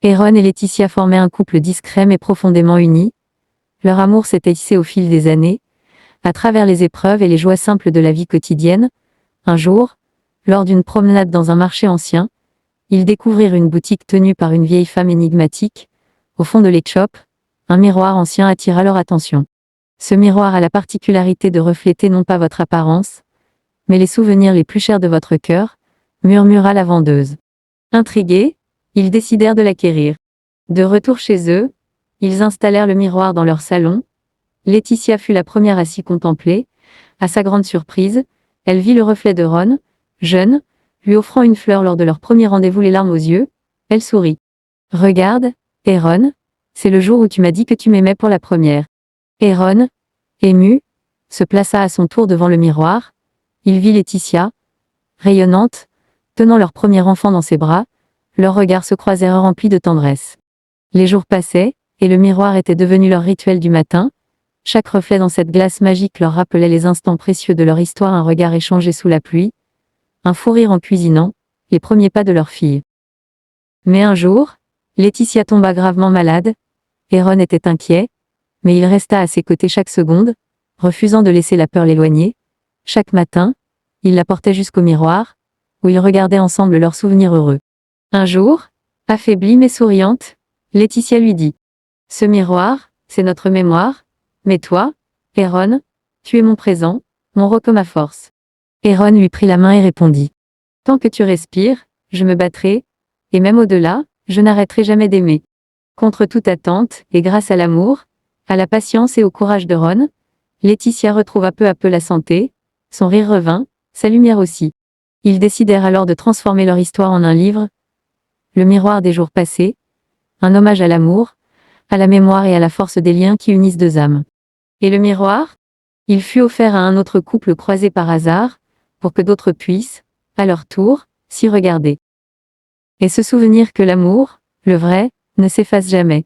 Eron et Laetitia formaient un couple discret mais profondément uni. Leur amour s'était tissé au fil des années, à travers les épreuves et les joies simples de la vie quotidienne. Un jour, lors d'une promenade dans un marché ancien, ils découvrirent une boutique tenue par une vieille femme énigmatique. Au fond de l'échoppe, un miroir ancien attira leur attention. Ce miroir a la particularité de refléter non pas votre apparence, mais les souvenirs les plus chers de votre cœur, murmura la vendeuse. Intrigués, ils décidèrent de l'acquérir. De retour chez eux, ils installèrent le miroir dans leur salon. Laetitia fut la première à s'y contempler. À sa grande surprise, elle vit le reflet de Ron, jeune, lui offrant une fleur lors de leur premier rendez-vous les larmes aux yeux. Elle sourit. Regarde, Ron, c'est le jour où tu m'as dit que tu m'aimais pour la première. Ron, ému, se plaça à son tour devant le miroir. Il vit Laetitia, rayonnante, tenant leur premier enfant dans ses bras. Leurs regards se croisèrent remplis de tendresse. Les jours passaient, et le miroir était devenu leur rituel du matin. Chaque reflet dans cette glace magique leur rappelait les instants précieux de leur histoire, un regard échangé sous la pluie, un fou rire en cuisinant, les premiers pas de leur fille. Mais un jour, Laetitia tomba gravement malade. Ron était inquiet, mais il resta à ses côtés chaque seconde, refusant de laisser la peur l'éloigner. Chaque matin, il la portait jusqu'au miroir, où ils regardaient ensemble leurs souvenirs heureux. Un jour, affaiblie mais souriante, Laetitia lui dit : « Ce miroir, c'est notre mémoire, mais toi, Ron, tu es mon présent, mon roc et ma force. » Ron lui prit la main et répondit : « Tant que tu respires, je me battrai, et même au-delà, je n'arrêterai jamais d'aimer. » Contre toute attente, et grâce à l'amour, à la patience et au courage de Ron, Laetitia retrouva peu à peu la santé, son rire revint, sa lumière aussi. Ils décidèrent alors de transformer leur histoire en un livre, Le miroir des jours passés, un hommage à l'amour, à la mémoire et à la force des liens qui unissent deux âmes. Et le miroir ? Il fut offert à un autre couple croisé par hasard, pour que d'autres puissent, à leur tour, s'y regarder. Et se souvenir que l'amour, le vrai, ne s'efface jamais.